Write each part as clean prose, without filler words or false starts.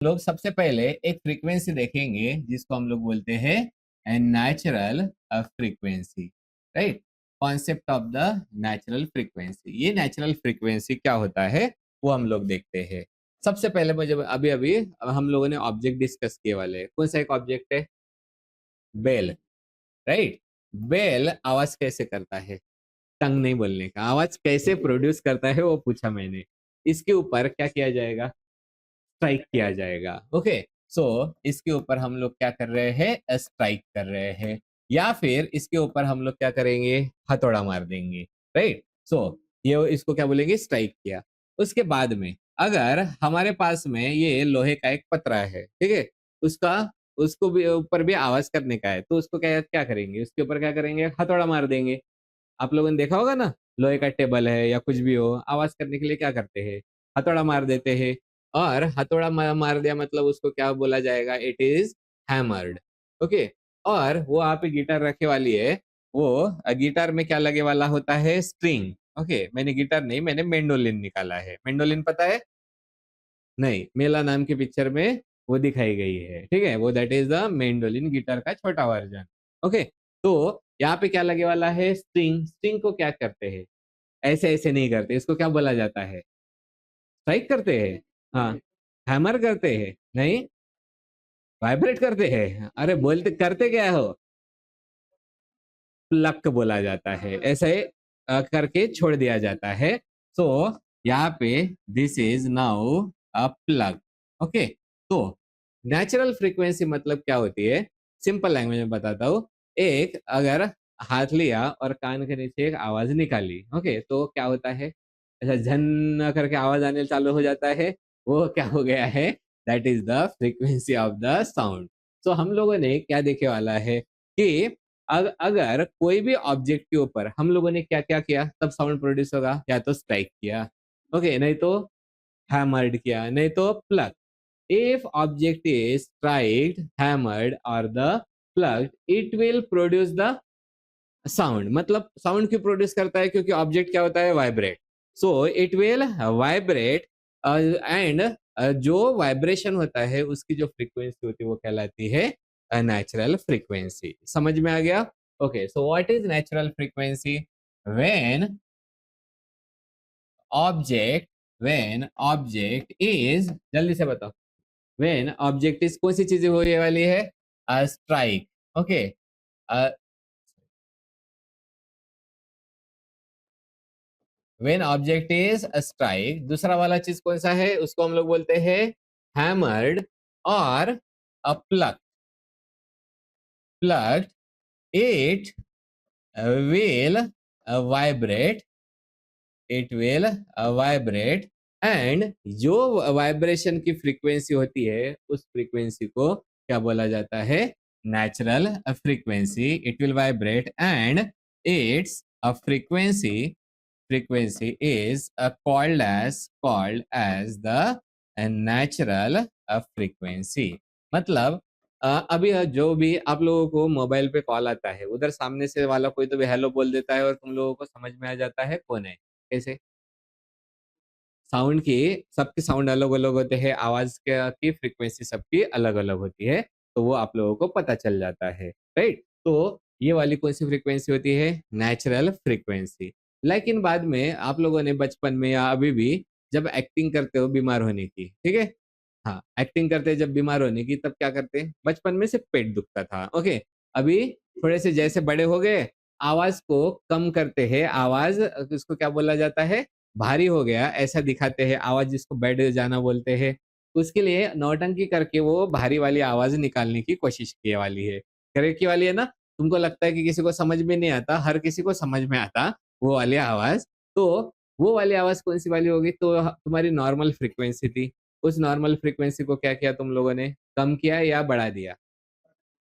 लोग सबसे पहले एक फ्रीक्वेंसी देखेंगे जिसको हम लोग बोलते हैं natural frequency, right. Concept of the natural frequency, ये नेचुरल फ्रीक्वेंसी क्या होता है वो हम लोग देखते हैं। सबसे पहले मुझे अभी अभी हम लोगों ने ऑब्जेक्ट डिस्कस किए वाले, कौन सा एक ऑब्जेक्ट है? Bell, right. बेल आवाज कैसे करता है? टंग नहीं बोलने का, आवाज कैसे प्रोड्यूस करता है वो पूछा मैंने। इसके ऊपर क्या किया जाएगा? स्ट्राइक किया जाएगा। ओके, सो इसके ऊपर हम लोग क्या कर रहे हैं? स्ट्राइक कर रहे हैं, या फिर इसके ऊपर हम लोग क्या करेंगे? हथौड़ा मार देंगे, राइट। सो ये इसको क्या बोलेंगे? स्ट्राइक किया। उसके बाद में अगर हमारे पास में ये लोहे का एक पतरा है, ठीक है, उसका उसको भी ऊपर भी आवाज करने का है, तो उसको क्या क्या करेंगे? उसके ऊपर क्या करेंगे? हथौड़ा मार देंगे। आप लोगों ने देखा होगा ना, लोहे का टेबल है या कुछ भी हो, आवाज करने के लिए क्या करते हैं? हथौड़ा मार देते हैं। और हथौड़ा मार दिया मतलब उसको क्या बोला जाएगा? It is hammered. ओके। और वो आप गिटार रखे वाली है, वो गिटार में क्या लगे वाला होता है? स्ट्रिंग। ओके, मैंने गिटार नहीं, मैंने मेंडोलिन निकाला है। मेंडोलिन पता है? नहीं, मेला नाम की पिक्चर में वो दिखाई गई है, ठीक है, वो that is the mandolin, guitar का छोटा वर्जन। ओके, तो यहाँ पे क्या लगे वाला है? स्ट्रिंग। स्ट्रिंग को क्या करते हैं? ऐसे ऐसे नहीं करते, इसको क्या बोला जाता है? स्ट्राइक करते हैं। हाँ, हैमर करते हैं नहीं, वाइब्रेट करते हैं। अरे बोलते करते क्या हो? प्लक बोला जाता है, ऐसे करके छोड़ दिया जाता है। सो यहाँ पे this is now a plug. Okay, तो नेचुरल फ्रीक्वेंसी मतलब क्या होती है? सिंपल लैंग्वेज में बताता हूँ। एक अगर हाथ लिया और कान के नीचे एक आवाज निकाली, ओके, तो क्या होता है? ऐसा झन करके आवाज आने चालू हो जाता है, वो क्या हो गया है? That is the frequency of the sound. तो हम लोगों ने क्या देखे वाला है कि अगर कोई भी ऑब्जेक्ट के ऊपर हम लोगों ने क्या क्या किया तब साउंड प्रोड्यूस होगा? या तो स्ट्राइक किया, ओके, नहीं तो हैमर्ड किया, नहीं तो pluck. If object is striked, hammered और the pluck, it will produce the sound. मतलब साउंड क्यों प्रोड्यूस करता है? क्योंकि ऑब्जेक्ट क्या होता है? Vibrate. So it will vibrate, and जो वाइब्रेशन होता है उसकी जो फ्रीक्वेंसी होती है वो कहलाती है नेचुरल फ्रीक्वेंसी। समझ में आ गया? Okay, so what is natural frequency? When object when object is, जल्दी से बताओ, व्हेन ऑब्जेक्ट इज कौन सी चीजें होने वाली है? Strike. Okay, when object is strike. दूसरा वाला चीज कौन सा है? उसको हम लोग बोलते हैं हैमर्ड और plug. Plug, it will vibrate, it will vibrate, and जो वाइब्रेशन की फ्रीक्वेंसी होती है उस फ्रीक्वेंसी को क्या बोला जाता है? Natural frequency. It will vibrate and it's a frequency is called as the natural frequency। मतलब अभी जो भी आप लोगों को मोबाइल पे कॉल आता है, उधर सामने से वाला कोई तो भी हेलो बोल देता है और तुम लोगों को समझ में आ जाता है कौन है। कैसे? साउंड की, सबके साउंड अलग अलग होते हैं, आवाज की फ्रीक्वेंसी सबकी अलग अलग होती है, तो वो आप लोगों को पता चल जाता है, राइट। तो ये वाली कौन सी फ्रीक्वेंसी होती है? Natural frequency. लेकिन बाद में आप लोगों ने बचपन में या अभी भी जब एक्टिंग करते हो बीमार होने की, ठीक है, हाँ, एक्टिंग करते हैं जब बीमार होने की, तब क्या करते हैं? बचपन में सिर्फ पेट दुखता था, ओके। अभी थोड़े से जैसे बड़े हो गए, आवाज को कम करते हैं, आवाज इसको क्या बोला जाता है? भारी हो गया ऐसा दिखाते हैं, आवाज जिसको बैठ जाना बोलते हैं। उसके लिए नौटंकी करके वो भारी वाली आवाज निकालने की कोशिश किए वाली है, करे की वाली है ना। तुमको लगता है कि किसी को समझ में नहीं आता, हर किसी को समझ में आता वो वाली आवाज। तो वो वाली आवाज कौन सी वाली होगी? तो तुम्हारी नॉर्मल फ्रीक्वेंसी थी। उस नॉर्मल फ्रीक्वेंसी को क्या किया तुम लोगों ने? कम किया या बढ़ा दिया?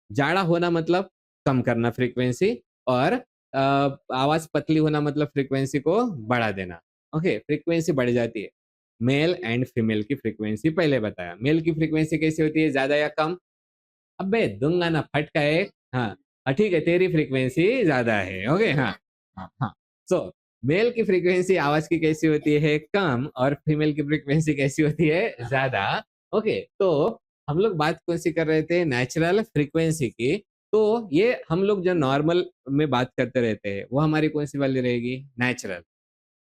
जाड़ा होना मतलब कम करना फ्रीक्वेंसी, और आवाज पतली होना मतलब फ्रीक्वेंसी को बढ़ा देना। ओके, फ्रीक्वेंसी बढ़ जाती है। मेल एंड फीमेल की फ्रीक्वेंसी पहले बताया। मेल की फ्रीक्वेंसी कैसी होती है? ज्यादा या कम? अबे दूंगा ना फटका एक। हाँ, ठीक है, तेरी फ्रीक्वेंसी ज्यादा है। ओके, हाँ हाँ हाँ। सो मेल की फ्रीक्वेंसी आवाज की कैसी होती है? कम। और फीमेल की फ्रीक्वेंसी कैसी होती है? ज्यादा। ओके, तो हम लोग बात कौन सी कर रहे थे, नेचुरल फ्रीक्वेंसी की। तो ये हम लोग जो नॉर्मल में बात करते रहते हैं वो हमारी कौन सी वाली रहेगी, नेचुरल।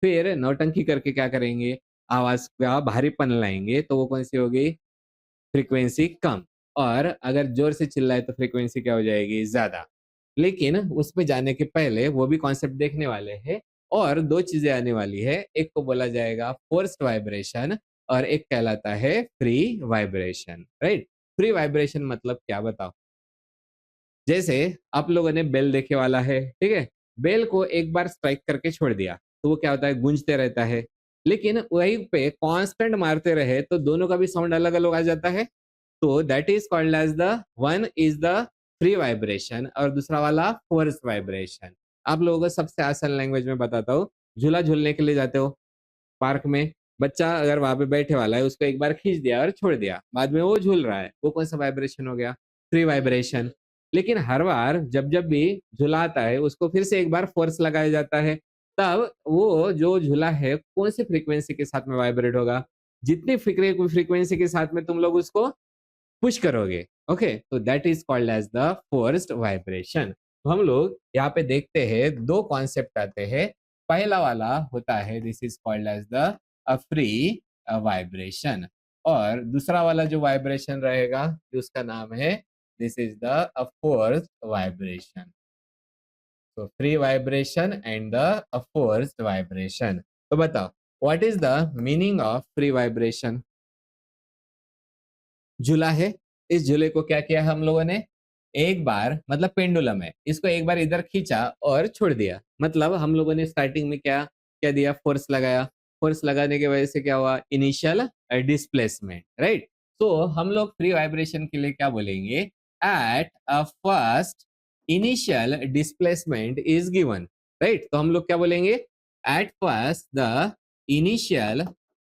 फिर नौटंकी करके क्या करेंगे, आवाज का भारीपन लाएंगे तो वो कौन सी होगी, फ्रीक्वेंसी कम। और अगर जोर से चिल्लाए तो फ्रीक्वेंसी क्या हो जाएगी, ज्यादा। लेकिन उस पे जाने के पहले वो भी कॉन्सेप्ट देखने वाले हैं। और दो चीजें आने वाली है, एक को बोला जाएगा फोर्स्ड वाइब्रेशन और एक कहलाता है free vibration, right. Free vibration मतलब क्या बताओ, जैसे आप लोगों ने बेल देखे वाला है, ठीक है। बेल को एक बार स्ट्राइक करके छोड़ दिया तो वो क्या होता है, गूंजते रहता है। लेकिन वहीं पे कांस्टेंट मारते रहे तो दोनों का भी साउंड अलग अलग आ जाता है। तो that is called as the, one is the free vibration और दूसरा वाला फोर्स वाइब्रेशन। आप लोगों को सबसे आसान लैंग्वेज में बताता हूँ, झूला झूलने के लिए जाते हो पार्क में, बच्चा अगर वहां पे बैठे वाला है उसको एक बार खींच दिया और छोड़ दिया, बाद में वो झूल रहा है, वो कौन सा वाइब्रेशन हो गया, फ्री वाइब्रेशन। लेकिन हर बार जब जब भी झूला आता है उसको फिर से एक बार फोर्स लगाया जाता है, तब वो जो झूला है कौन सी फ्रीक्वेंसी के साथ में वाइब्रेट होगा, जितनी फ्रीक्वेंसी के साथ में तुम लोग उसको पुश करोगे। ओके, तो that is called as the forced vibration. तो हम लोग यहाँ पे देखते हैं दो कॉन्सेप्ट आते हैं। पहला वाला होता है this is called as the free vibration, और दूसरा वाला जो वाइब्रेशन रहेगा उसका नाम है this is the forced vibration. तो free vibration and the forced vibration. तो बताओ what is the meaning of free vibration. झूला है, इस झूले को क्या किया हम लोगों ने, एक बार मतलब पेंडुलम है, इसको एक बार इधर खींचा और छोड़ दिया, मतलब हम लोगों ने स्टार्टिंग में क्या क्या दिया, फोर्स लगाया। फोर्स लगाने की वजह से क्या हुआ, इनिशियल डिस्प्लेसमेंट, राइट। तो हम लोग फ्री वाइब्रेशन के लिए क्या बोलेंगे, at a first initial displacement is given, right. तो हम लोग क्या बोलेंगे, एट फर्स्ट द इनिशियल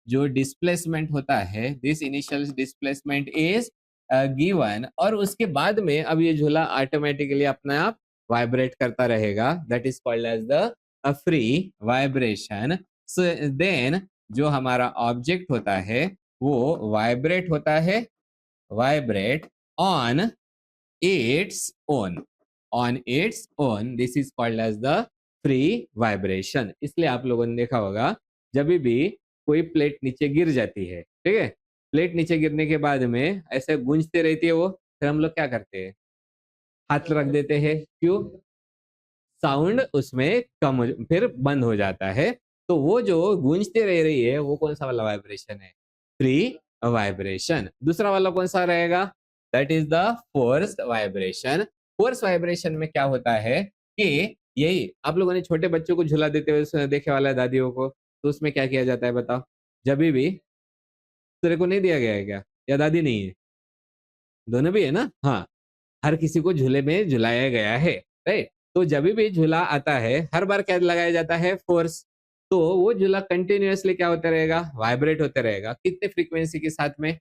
जो डिस्प्लेसमेंट होता है, this initial displacement is given, और उसके बाद में अब ये झूला ऑटोमेटिकली अपने आप वाइब्रेट करता रहेगा, that is called as the free vibration. So then जो हमारा ऑब्जेक्ट होता है वो वाइब्रेट होता है, vibrate on its own, on its own, this is called as the free vibration. इसलिए आप लोगों ने देखा होगा जब भी कोई प्लेट नीचे गिर जाती है, ठीक है, प्लेट नीचे गिरने के बाद में ऐसे गूंजते रहती है वो, फिर हम लोग क्या करते हैं, हाथ रख देते हैं, क्यों, साउंड उसमें कम हो, फिर बंद हो जाता है। तो वो जो गूंजते रह रही है वो कौन सा वाला वाइब्रेशन है, फ्री वाइब्रेशन। दूसरा वाला कौन सा रहेगा, that is the forced vibration. Force vibration में क्या होता है कि यही आप लोगों ने छोटे बच्चों को झुला देते हुए देखे वाला है दादियों को, तो उसमें क्या किया जाता है बताओ, जब भी, तेरे को नहीं दिया गया है क्या, या दादी नहीं है, दोनों भी है ना, हाँ, हर किसी को झूले में झुलाया गया है, राइट। तो जब भी झूला आता है हर बार क्या लगाया जाता है, फोर्स। तो वो झूला कंटिन्यूअसली क्या होता रहेगा, वाइब्रेट होते रहेगा, कितने फ्रीक्वेंसी के साथ में,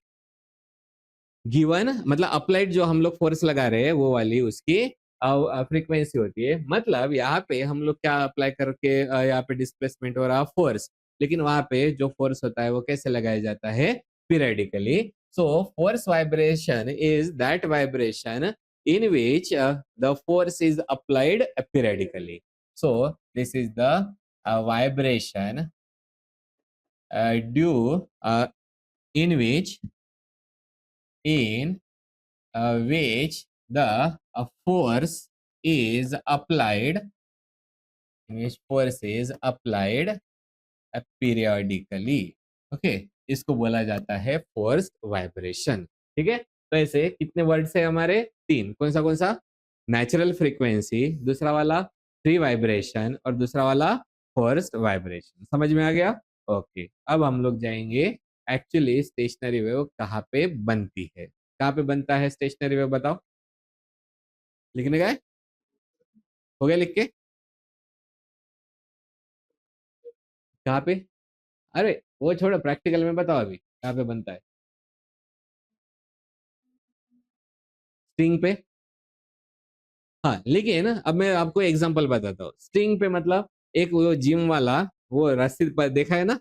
गिवन मतलब अप्लाइड जो हम लोग फोर्स लगा रहे हैं वो वाली उसकी फ्रीक्वेंसी होती है। मतलब यहाँ पे हम लोग क्या अप्लाई करके यहाँ पे डिस्प्लेसमेंट हो रहा फोर्स, लेकिन वहां पे जो फोर्स होता है वो कैसे लगाया जाता है, periodically. So force vibration is that vibration in which the force is applied periodically. So this is the vibration due in in which the force is applied, in which force is applied periodically. Okay, इसको बोला जाता है force vibration, ठीक है। तो ऐसे कितने words है हमारे, तीन, कौन सा, नेचुरल फ्रीक्वेंसी, दूसरा वाला फ्री वाइब्रेशन और दूसरा वाला फोर्स वाइब्रेशन। समझ में आ गया, ओके। अब हम लोग जाएंगे एक्चुअली स्टेशनरी वेव कहाँ पे बनती है, कहाँ पे बनता है स्टेशनरी वेव, बताओ, लिखने का है, हो गया लिख के, कहाँ पे, अरे वो छोड़ो, प्रैक्टिकल में बताओ अभी कहाँ पे बनता है, स्ट्रिंग पे। हाँ, लेकिन अब मैं आपको एग्जांपल बताता हूँ, स्ट्रिंग पे मतलब एक वो जिम वाला वो रस्सी पर देखा है ना,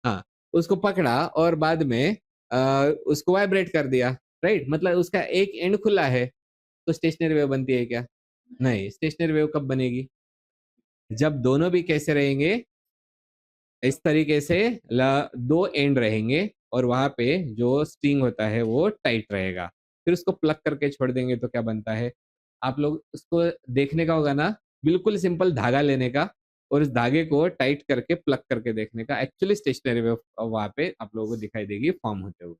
हाँ, उसको पकड़ा और बाद में उसको वाइब्रेट कर दिया, राइट, मतलब उसका एक एंड खुला है, तो स्टेशनरी वेव बनती है क्या? नहीं, स्टेशनरी वेव कब बनेगी? जब दोनों भी कैसे रहेंगे, इस तरीके से दो एंड रहेंगे और वहां पे जो स्ट्रिंग होता है वो टाइट रहेगा, फिर उसको प्लग करके छोड़ देंगे तो क्या बनता है? आप लोग उसको देखने का होगा ना, बिल्कुल सिंपल धागा लेने का और उस धागे को टाइट करके प्लग करके देखने का, एक्चुअली स्टेशनरी वेव वहां पे आप लोगों को दिखाई देगी फॉर्म होते हुए।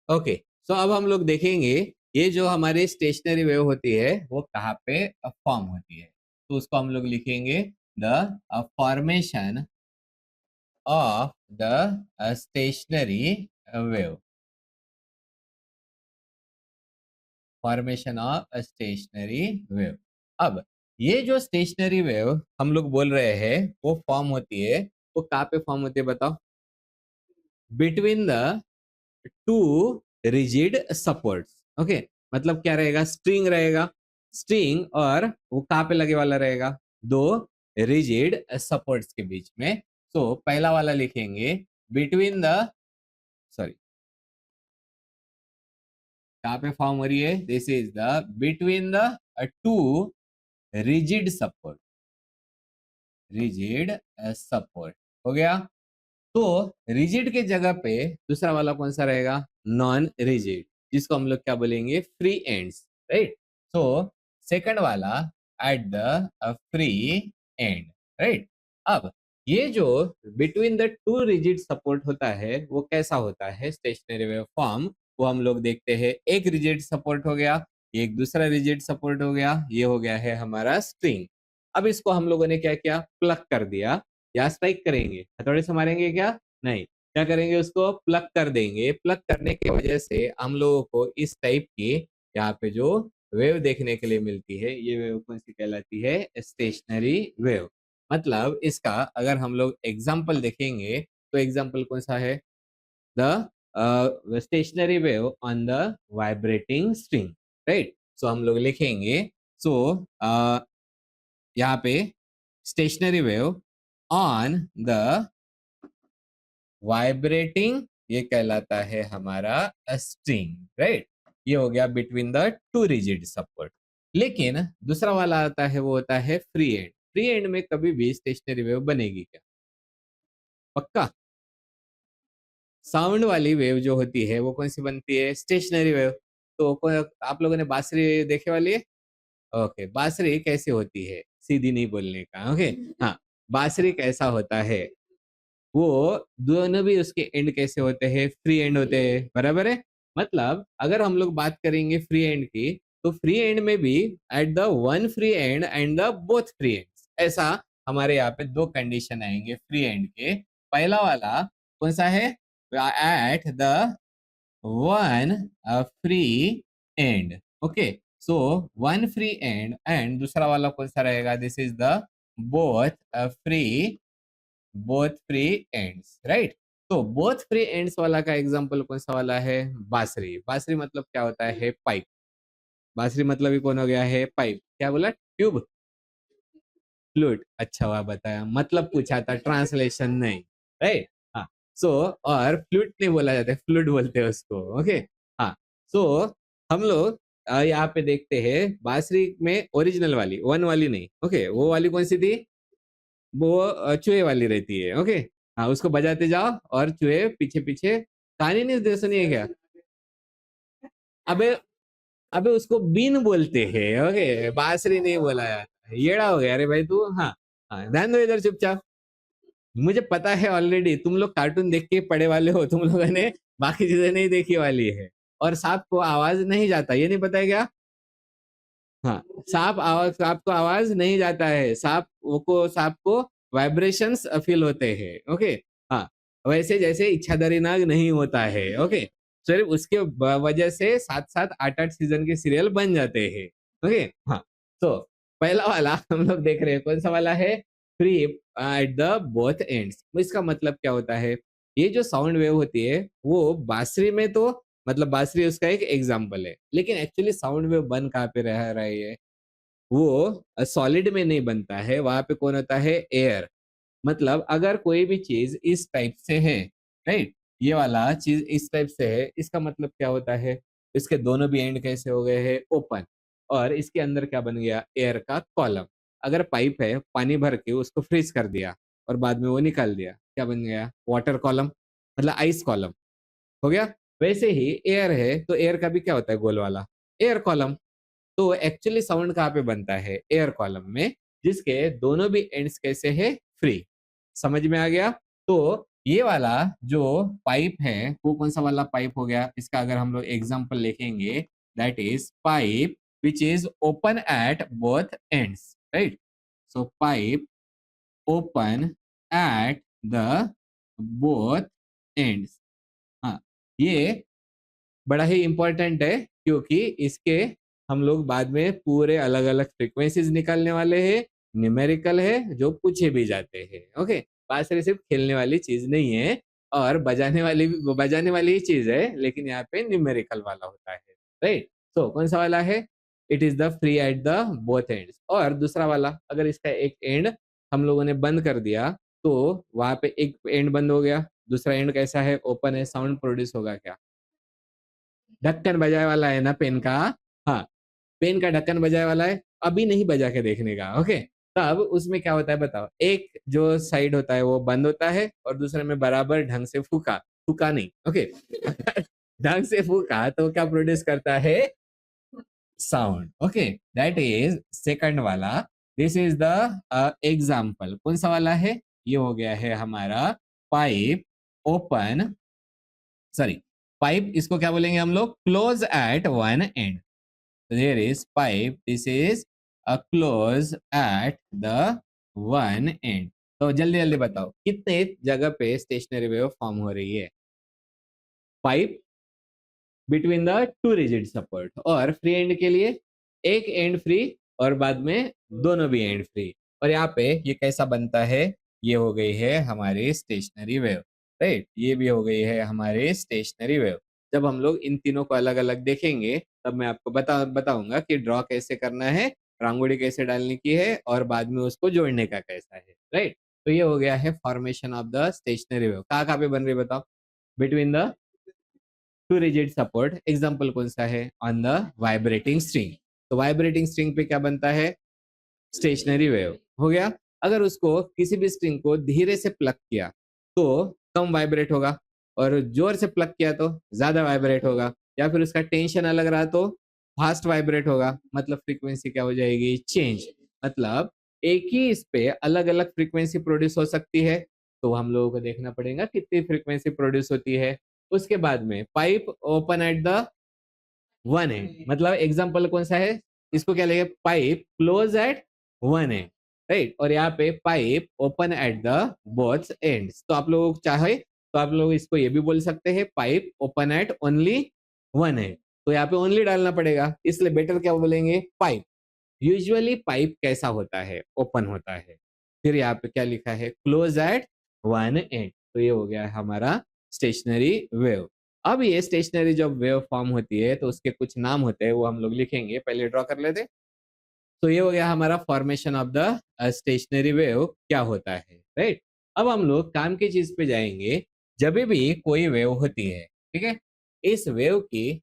ओके, सो अब हम लोग देखेंगे ये जो हमारी स्टेशनरी वेव होती है वो कहाँ पे फॉर्म होती है। तो उसको हम लोग लिखेंगे the formation of the stationary wave, formation of stationary wave. अब ये जो स्टेशनरी वेव हम लोग बोल रहे हैं वो फॉर्म होती है, वो कहाँ पे फॉर्म होती है बताओ? Between the two rigid supports. Okay, मतलब क्या रहेगा? स्ट्रिंग रहेगा, स्ट्रिंग और वो कहाँ पे लगे वाला रहेगा? दो रिजिड सपोर्ट्स के बीच में। तो पहला वाला लिखेंगे बिटवीन द, सॉरी, कहाँ पे फॉर्म हो रही है? This is the between the two rigid support, rigid support हो गया। तो रिजिड के जगह पे दूसरा वाला कौन सा रहेगा? नॉन रिजिड, जिसको हम लोग क्या बोलेंगे? Free ends, right. So second वाला at the free end, right. अब ये जो between the two rigid support होता है वो कैसा होता है स्टेशनरी वेव फॉर्म? वो हम लोग देखते हैं। एक रिजिड सपोर्ट हो गया, एक दूसरा रिजिड सपोर्ट हो गया, ये हो गया है हमारा स्ट्रिंग। अब इसको हम लोगों ने क्या किया? प्लग कर दिया। या स्ट्राइक करेंगे, हथौड़े से मारेंगे क्या? नहीं, क्या करेंगे? उसको प्लग कर देंगे। प्लग करने की वजह से हम लोगों को इस टाइप की यहाँ पे जो वेव देखने के लिए मिलती है, ये वेव कौन सी कहलाती है? Stationary wave. मतलब इसका अगर हम लोग एग्जाम्पल देखेंगे तो एग्जाम्पल कौन सा है? The stationary wave on the vibrating string, right. So हम लोग लिखेंगे, सो यहाँ पे stationary wave on the vibrating, ये कहलाता है हमारा स्ट्रिंग, राइट। ये हो गया between the two rigid support. लेकिन दूसरा वाला आता है वो होता है फ्री एंड। फ्री एंड में कभी भी स्टेशनरी वेव बनेगी क्या? पक्का? साउंड वाली वेव जो होती है वो कौन सी बनती है? Stationary wave. तो आप लोगों ने बांसुरी देखे वाली है? ओके, बांसुरी कैसे होती है? सीधी नहीं बोलने का, ओके। हाँ, बांसुरी कैसा होता है? वो दोनों भी उसके एंड कैसे होते हैं? फ्री एंड होते हैं, बराबर है। मतलब अगर हम लोग बात करेंगे फ्री एंड की, तो फ्री एंड में भी eight the one free and and the both free ends, ऐसा हमारे यहाँ पे दो कंडीशन आएंगे फ्री एंड के। पहला वाला कौन सा है? Eight the one free and, okay. So one free and दूसरा वाला कौन सा रहेगा? This is the both free, both free ends, right. तो बोथ फ्री एंड्स वाला का एग्जांपल कौन सा वाला है? बांसुरी। बांसुरी मतलब क्या होता है? पाइप। बांसुरी मतलब ही कौन हो गया है? पाइप। क्या बोला? Tube, flute. अच्छा हुआ बताया, मतलब पूछा था, ट्रांसलेशन नहीं, राइट। हाँ, सो और फ्लूट नहीं बोला जाता है, फ्लूट बोलते हैं उसको, ओके। हाँ, सो हम लोग यहाँ पे देखते हैं बांसुरी में ओरिजिनल वाली, वन वाली नहीं, ओके। वो वाली कौन सी थी? वो चूहे वाली रहती है, ओके। हाँ, उसको बजाते जाओ और चूहे पीछे पीछे। कहानी नहीं दे सुनिए क्या? अबे, अबे उसको बीन बोलते हैं, ओके, बांसुरी नहीं बोला जाता है। येड़ा हो गया अरे भाई तू। हाँ, हाँ, ध्यान दो इधर चुपचाप। मुझे पता है ऑलरेडी तुम लोग कार्टून देख के पढ़े वाले हो, तुम लोगों ने बाकी चीजें नहीं देखी वाली है। और सांप को आवाज नहीं जाता, ये नहीं पता है क्या? हाँ, सांप को आवाज नहीं जाता है। सांप को वाइब्रेशंस फील होते हैं, ओके। हाँ, वैसे जैसे इच्छाधारी नाग नहीं होता है, ओके। सिर्फ उसके वजह से 7-7 8-8 सीजन के सीरियल बन जाते हैं, ओके। हाँ, तो पहला वाला हम लोग देख रहे हैं, कौन सा वाला है? Free at the both ends. इसका मतलब क्या होता है? ये जो साउंड वेव होती है वो बांसुरी में तो, मतलब बांसुरी उसका एक एग्जाम्पल है, लेकिन एक्चुअली साउंड वेव बन कहाँ पे रह रही है? वो सॉलिड में नहीं बनता है, वहां पे कौन होता है? एयर। मतलब अगर कोई भी चीज इस टाइप से है, राइट, ये वाला चीज इस टाइप से है, इसका मतलब क्या होता है, इसके दोनों भी एंड कैसे हो गए हैं, ओपन, और इसके अंदर क्या बन गया, एयर का कॉलम। अगर पाइप है, पानी भर के उसको फ्रीज कर दिया और बाद में वो निकाल दिया, क्या बन गया, वाटर कॉलम, मतलब आइस कॉलम हो गया। वैसे ही एयर है तो एयर का भी क्या होता है, गोल वाला, एयर कॉलम। तो एक्चुअली साउंड कहाँ पे बनता है, एयर कॉलम में, जिसके दोनों भी एंड्स कैसे है, फ्री। समझ में आ गया। तो ये वाला जो पाइप है वो कौन सा वाला पाइप हो गया, इसका अगर हम लोग एग्जांपल लिखेंगे, that is pipe which is open at both ends, right. So pipe open at the both ends. हाँ, ये बड़ा ही इंपॉर्टेंट है, क्योंकि इसके हम लोग बाद में पूरे अलग अलग फ्रीक्वेंसीज निकालने वाले हैं। न्यूमेरिकल है, जो पूछे भी जाते हैं। ओके, बात सिर्फ खेलने वाली चीज नहीं है, और बजाने वाली ही चीज है, लेकिन यहाँ पे न्यूमेरिकल वाला होता है, राइट। तो कौन सा वाला है, it is the free at the both ends. और दूसरा वाला, अगर इसका एक एंड हम लोगों ने बंद कर दिया, तो वहां पे एक एंड बंद हो गया, दूसरा एंड कैसा है, ओपन है, साउंड प्रोड्यूस होगा क्या, ढक्कन बजाए वाला है ना पेन का। हाँ, पेन का ढक्कन बजाए वाला है, अभी नहीं बजा के देखने का। ओके, तब उसमें क्या होता है बताओ, एक जो साइड होता है वो बंद होता है, और दूसरे में बराबर ढंग से फूका, फूका नहीं, ओके ढंग से फूका तो क्या प्रोड्यूस करता है, sound. Okay, that is second वाला। दिस इज द एग्जाम्पल, कौन सा वाला है, ये हो गया है हमारा पाइप ओपन, सॉरी, पाइप इसको क्या बोलेंगे हम लोग, close at one end. There is pipe, this is a close at the one end. तो जल्दी जल्दी बताओ, कितने जगह पे स्टेशनरी वेव फॉर्म हो रही है, pipe between the two rigid support, और फ्री एंड के लिए एक एंड फ्री, और बाद में दोनों भी एंड फ्री। और यहाँ पे ये कैसा बनता है, ये हो गई है हमारी स्टेशनरी वेव, राइट। ये भी हो गई है हमारी स्टेशनरी वेव। जब हम लोग इन तीनों को अलग अलग देखेंगे, तब मैं आपको बताऊंगा कि ड्रॉ कैसे करना है, रंगोली कैसे डालने की है, और बाद में उसको जोड़ने का कैसा है, राइट। तो ये हो गया है formation of the stationary wave. कहाँ कहाँ पे बन रही है बताओ, between the two rigid support. Example कौन सा है, ऑन द वाइब्रेटिंग स्ट्रिंग। तो वाइब्रेटिंग स्ट्रिंग पे क्या बनता है, स्टेशनरी वेव हो गया। अगर उसको किसी भी स्ट्रिंग को धीरे से प्लग किया तो कम वाइब्रेट होगा, और जोर से प्लग किया तो ज्यादा वाइब्रेट होगा, या फिर उसका टेंशन अलग रहा तो फास्ट वाइब्रेट होगा, मतलब फ्रीक्वेंसी क्या हो जाएगी, चेंज। मतलब एक ही इस पे अलग अलग फ्रीक्वेंसी प्रोड्यूस हो सकती है, तो हम लोगों को देखना पड़ेगा कितनी फ्रीक्वेंसी प्रोड्यूस होती है। उसके बाद में pipe open at the one and, मतलब एग्जांपल कौन सा है, इसको क्या लेंगे, pipe close at one and, right. और यहाँ पे pipe open at the both ends. तो आप लोग चाहे तो आप लोग इसको ये भी बोल सकते हैं, pipe open at only one end. तो यहाँ पे ओनली डालना पड़ेगा, इसलिए बेटर क्या बोलेंगे, पाइप। यूजुअली पाइप कैसा होता है, ओपन होता है। फिर यहाँ पे क्या लिखा है, क्लोज एट वन एंड। तो ये हो गया है हमारा स्टेशनरी वेव। अब ये स्टेशनरी जब वेव फॉर्म होती है तो उसके कुछ नाम होते हैं, वो हम लोग लिखेंगे, पहले ड्रॉ कर लेते। तो ये हो गया हमारा formation of the stationary wave क्या होता है, राइट। अब हम लोग काम की चीज पे जाएंगे। जब भी कोई वेव होती है, ठीक है, इस वेव की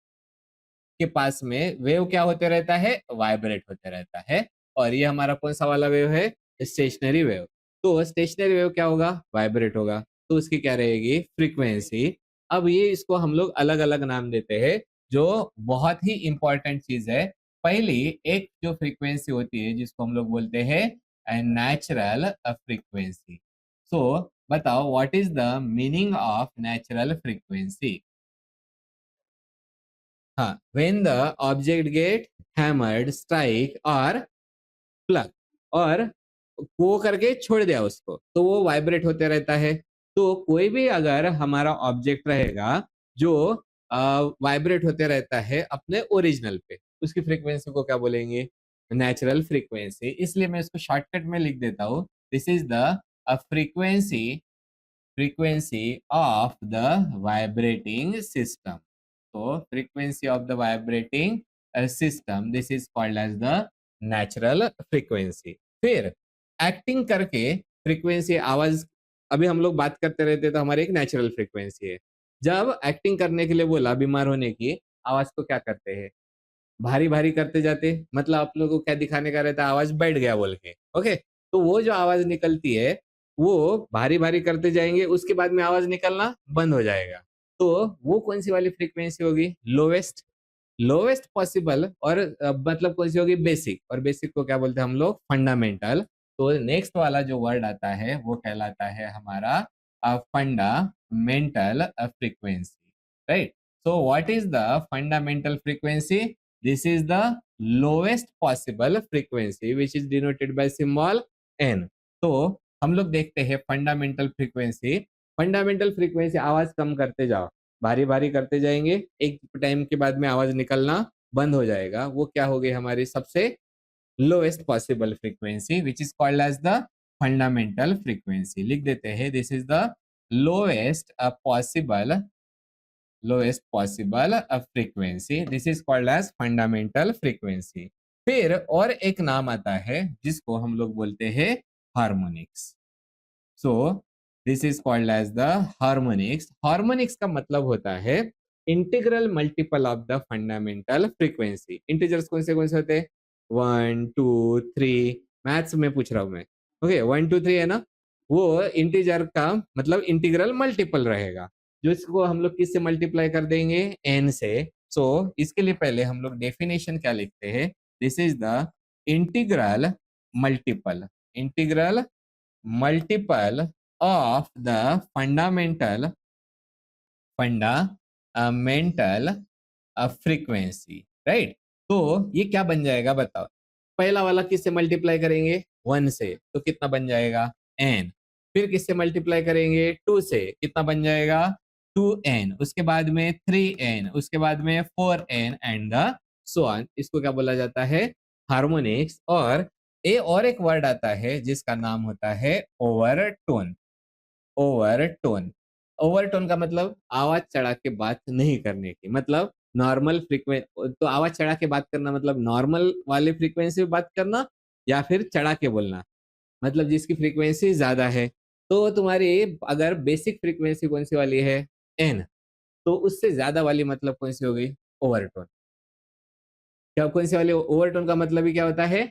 के पास में वेव क्या होते रहता है, वाइब्रेट होते रहता है। और ये हमारा कौन सा वाला वेव है, स्टेशनरी वेव। तो स्टेशनरी वेव क्या होगा, वाइब्रेट होगा, तो उसकी क्या रहेगी, फ्रीक्वेंसी। अब ये इसको हम लोग अलग अलग नाम देते हैं, जो बहुत ही इंपॉर्टेंट चीज है। पहली एक जो फ्रीक्वेंसी होती है जिसको हम लोग बोलते हैं नेचुरल फ्रीक्वेंसी। सो बताओ, what is the meaning of natural frequency. हाँ, when the object get hammered, strike और प्लग, और वो करके छोड़ दिया उसको, तो वो वाइब्रेट होते रहता है। तो कोई भी अगर हमारा ऑब्जेक्ट रहेगा जो वाइब्रेट होते रहता है अपने ओरिजिनल पे, उसकी फ्रीक्वेंसी को क्या बोलेंगे, नेचुरल फ्रीक्वेंसी। इसलिए मैं इसको शॉर्टकट में लिख देता हूँ, this is the frequency of the vibrating system. So frequency of the vibrating system, this is called as the natural frequency. फिर एक्टिंग करके फ्रीक्वेंसी, आवाज, अभी हम लोग बात करते रहते तो हमारी एक नेचुरल फ्रीक्वेंसी है। जब एक्टिंग करने के लिए बोला बीमार होने की, आवाज को क्या करते हैं, भारी भारी करते जाते, मतलब आप लोगों को क्या दिखाने का रहता है, आवाज बैठ गया बोल के। ओके, तो वो जो आवाज निकलती है वो भारी भारी करते जाएंगे, उसके बाद में आवाज निकलना बंद हो जाएगा। तो वो कौन सी वाली फ्रीक्वेंसी होगी, लोवेस्ट। लोवेस्ट पॉसिबल, और मतलब कौन सी होगी, बेसिक, और बेसिक को क्या बोलते हैं हम लोग, फंडामेंटल। तो नेक्स्ट वाला जो वर्ड आता है वो कहलाता है हमारा fundamental frequency, right. So what is the fundamental frequency? This is the lowest possible frequency which is denoted by symbol n. तो हम लोग देखते हैं फंडामेंटल फ्रीक्वेंसी। फंडामेंटल फ्रीक्वेंसी आवाज कम करते जाओ, भारी भारी करते जाएंगे, एक टाइम के बाद में आवाज निकलना बंद हो जाएगा, वो क्या होगी, हमारी सबसे lowest possible frequency which is called as the fundamental frequency. लिख देते हैं, this is the lowest possible lowest possible frequency, this is called as fundamental frequency। फिर और एक नाम आता है जिसको हम लोग बोलते हैं harmonics. So this is called as the harmonics. Harmonics का मतलब होता है integral multiple of the fundamental frequency. Integers कौन से होते हैं, 1 2 3, मैथ्स में पूछ रहा हूं मैं। ओके, 1 2 3 है ना, वो इंटीजर का मतलब इंटीग्रल मल्टीपल रहेगा, जो इसको हम लोग किससे मल्टीप्लाई कर देंगे, एन से। सो इसके लिए पहले हम लोग डेफिनेशन क्या लिखते हैं, this is the integral multiple, integral multiple of the fundamental frequency, right. तो ये क्या बन जाएगा बताओ, पहला वाला किससे मल्टीप्लाई करेंगे, 1 से, तो कितना बन जाएगा, n। फिर किससे मल्टीप्लाई करेंगे, 2 से, कितना बन जाएगा, 2n। उसके बाद में 3n, उसके बाद में 4n and the so on. इसको क्या बोला जाता है, हार्मोनिक्स। और एक वर्ड आता है जिसका नाम होता है ओवरटोन। ओवरटोन, ओवरटोन का मतलब आवाज चढ़ा के बात नहीं करने की, मतलब नॉर्मल फ्रीक्वेंसी, तो आवाज चढ़ा के बात करना मतलब नॉर्मल वाले फ्रीक्वेंसी पे बात करना, या फिर चढ़ा के बोलना, मतलब जिसकी फ्रीक्वेंसी ज्यादा है। तो तुम्हारी अगर बेसिक फ्रीक्वेंसी कौन सी वाली है, एन, तो उससे ज्यादा वाली मतलब कौन सी होगी, ओवरटोन। क्या कौन सी वाली, ओवरटोन का मतलब ही क्या होता है,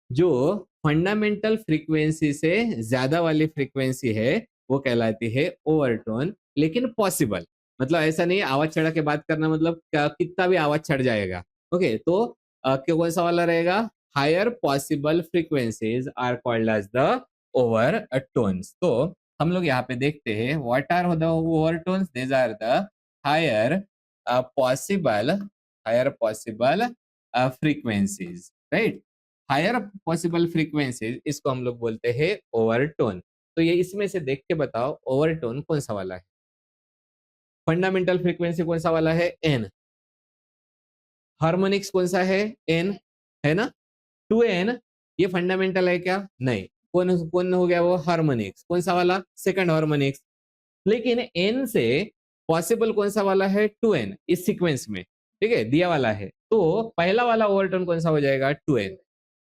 जो फंडामेंटल फ्रीक्वेंसी से ज्यादा वाली फ्रीक्वेंसी है वो कहलाती है ओवरटोन, लेकिन पॉसिबल, मतलब ऐसा नहीं आवाज चढ़ा के बात करना मतलब कितना भी आवाज चढ़ जाएगा। ओके, तो कौन सा वाला रहेगा, higher possible frequencies are called as the overtones. तो हम लोग यहाँ पे देखते हैं what are the overtones, these are the higher possible, higher possible frequencies, right. Higher possible frequencies, इसको हम लोग बोलते हैं ओवरटोन। तो ये इसमें से देख के बताओ ओवरटोन कौन सा वाला है, फंडामेंटल फ्रीक्वेंसी कौन सा वाला है, एन। हार्मोनिक्स कौन सा है, एन, है ना। 2n ये फंडामेंटल है क्या, नहीं। कौन कौन हो गया वो, हार्मोनिक्स। कौन सा वाला, सेकंड हार्मोनिक्स। लेकिन एन से पॉसिबल कौन सा वाला है, 2n इस सीक्वेंस में, ठीक है, दिया वाला है। तो पहला वाला ओवरटोन कौन सा हो जाएगा, 2n।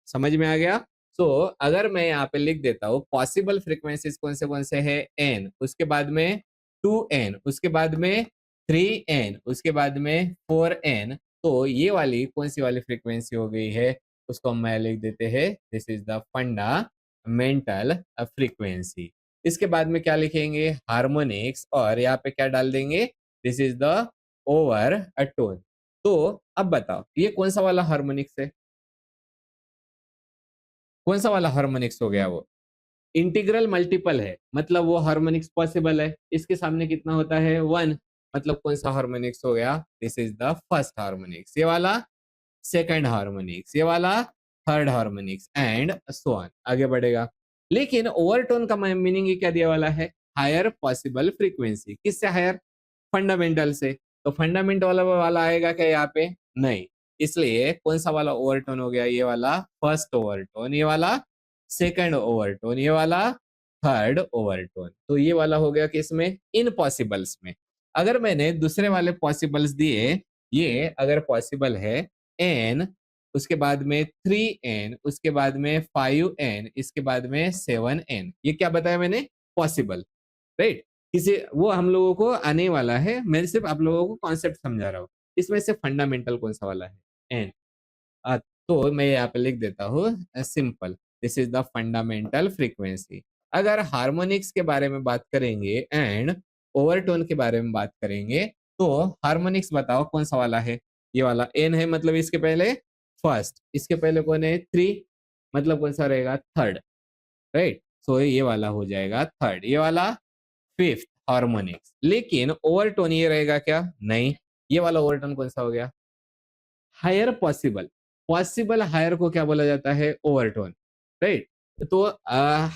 समझ में आ गया। सो अगर मैं यहाँ पे लिख देता हूँ पॉसिबल फ्रीक्वेंसीज कौन से है, n, उसके बाद में 2n, उसके बाद में 3n, उसके बाद में 4n, तो ये वाली कौन सी वाली फ्रीक्वेंसी हो गई है, उसको हम लिख देते हैं, this is the fundamental frequency. इसके बाद में क्या लिखेंगे, हार्मोनिक्स, और यहाँ पे क्या डाल देंगे, दिस इज द ओवरटोन। तो अब बताओ ये कौन सा वाला हार्मोनिक्स है, कौन सा वाला हार्मोनिक्स हो गया, वो इंटीग्रल मल्टीपल है, मतलब वो हार्मोनिक्स पॉसिबल है, इसके सामने कितना होता है, 1, मतलब कौन सा हार्मोनिक्स हो गया, this is the first harmonics, ये वाला सेकंड हार्मोनिक्स, ये वाला third harmonics and so on, आगे बढ़ेगा। लेकिन ओवरटोन का मीनिंग ये क्या दिया वाला है, हायर पॉसिबल फ्रीक्वेंसी। किससे हायर, फंडामेंटल से। तो फंडामेंटल वाला आएगा क्या यहाँ पे, नहीं। इसलिए कौन सा वाला ओवरटोन हो गया, ये वाला फर्स्ट ओवरटोन, ये वाला सेकंड ओवरटोन, ये वाला थर्ड ओवरटोन। तो ये वाला हो गया किसमें, इन पॉसिबल्स में। अगर मैंने दूसरे वाले पॉसिबल्स दिए, ये अगर पॉसिबल है एन, उसके बाद में 3n, उसके बाद में 5n, इसके बाद में 7n, ये क्या बताया मैंने, पॉसिबल, राइट। किसी वो हम लोगों को आने वाला है, मैं सिर्फ आप लोगों को कॉन्सेप्ट समझा रहा हूँ। इसमें से फंडामेंटल कौन सा वाला है? एन। तो मैं यहाँ पे लिख देता हूँ simple, this is the fundamental frequency. अगर हार्मोनिक्स के बारे में बात करेंगे एंड ओवरटोन के बारे में बात करेंगे, तो हार्मोनिक्स बताओ कौन सा वाला है? ये वाला एन है, मतलब इसके पहले फर्स्ट, इसके पहले कौन है? थ्री, मतलब कौन सा रहेगा? Third, right. सो ये वाला हो जाएगा थर्ड, ये वाला फिफ्थ हार्मोनिक्स। लेकिन ओवरटोन ये रहेगा क्या? नहीं। ये वाला ओवरटोन कौन सा हो गया? Higher possible. पॉसिबल हायर को क्या बोला जाता है? Overtone, right. तो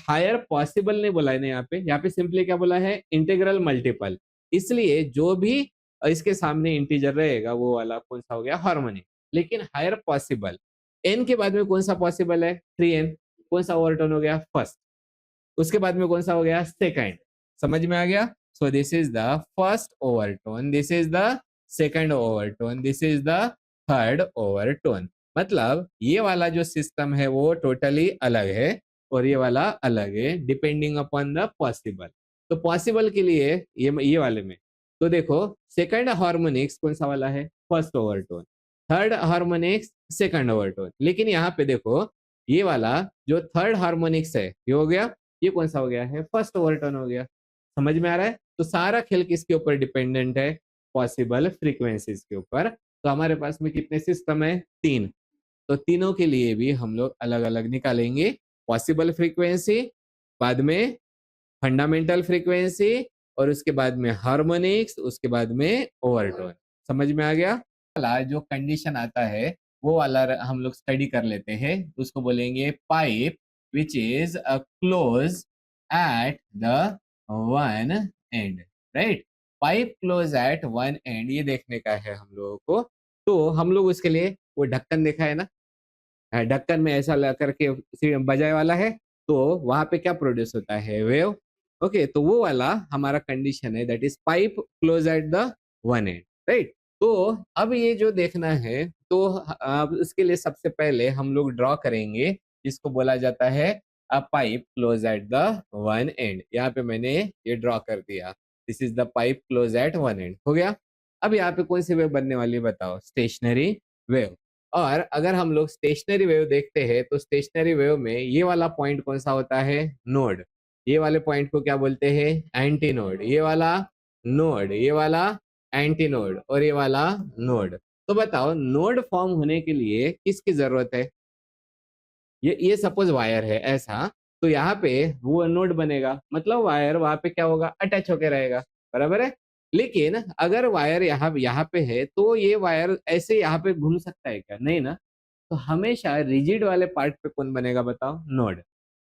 हायर पॉसिबल नहीं बोला है ना, यहाँ पे सिंपली क्या बोला है? Integral multiple. इसलिए जो भी इसके सामने इंटीजर रहेगा वो वाला कौन सा हो गया? हार्मोनिक। लेकिन हायर पॉसिबल, एन के बाद में कौन सा पॉसिबल है? 3n। कौन सा ओवरटोन हो गया? फर्स्ट। उसके बाद में कौन सा हो गया? सेकंड। समझ में आ गया? सो this is the first overtone, this is the second overtone, this is the third overtone. मतलब ये वाला जो सिस्टम है वो टोटली अलग है और ये वाला अलग है, डिपेंडिंग अपॉन द पॉसिबल। तो पॉसिबल के लिए ये वाले में तो देखो, सेकंड हार्मोनिक्स कौन सा वाला है? First overtone. Third harmonics second overtone. लेकिन यहाँ पे देखो, ये वाला जो थर्ड हार्मोनिक्स है ये हो गया, ये कौन सा हो गया है? फर्स्ट ओवरटोन हो गया। समझ में आ रहा है? तो सारा खेल किसके ऊपर डिपेंडेंट है? पॉसिबल फ्रीक्वेंसीज के ऊपर। तो हमारे पास में कितने सिस्टम है? तीन। तो तीनों के लिए भी हम लोग अलग अलग निकालेंगे। पॉसिबल फ्रीक्वेंसी, बाद में फंडामेंटल फ्रीक्वेंसी, और उसके बाद में हार्मोनिक्स, उसके बाद में ओवरटोन। समझ में आ गया? वाला जो कंडीशन आता है वो वाला हम लोग स्टडी कर लेते हैं। उसको बोलेंगे pipe which is a close at the one and, right. Pipe close at one and ये देखने का है हम लोगों को। तो हम लोग उसके लिए वो ढक्कन देखा है ना, ढक्कन में ऐसा ला करके बजाय वाला है, तो वहां पे क्या प्रोड्यूस होता है? वेव। ओके, तो वो वाला हमारा कंडीशन है, that is pipe close at the one and, right. तो अब ये जो देखना है, तो अब इसके लिए सबसे पहले हम लोग ड्रॉ करेंगे, जिसको बोला जाता है अ pipe close at the one and. यहाँ पे मैंने ये ड्रॉ कर दिया, this is the pipe close at one and, हो गया। अब यहाँ पे कौन सी वेव बनने वाली है बताओ? Stationary wave. और अगर हम लोग स्टेशनरी वेव देखते हैं, तो स्टेशनरी वेव में ये वाला पॉइंट कौन सा होता है? नोड। ये वाले पॉइंट को क्या बोलते हैं? Anti node. ये वाला नोड, ये वाला एंटी नोड, और ये वाला नोड। तो बताओ, नोड फॉर्म होने के लिए किसकी जरूरत है? ये सपोज वायर है ऐसा, तो यहाँ पे वो नोड बनेगा, मतलब वायर वहां पे क्या होगा? अटैच होके रहेगा, बराबर है। लेकिन अगर वायर यहाँ पे है, तो ये वायर ऐसे यहाँ पे घूम सकता है क्या? नहीं ना। तो हमेशा रिजिड वाले पार्ट पे कौन बनेगा बताओ? नोड।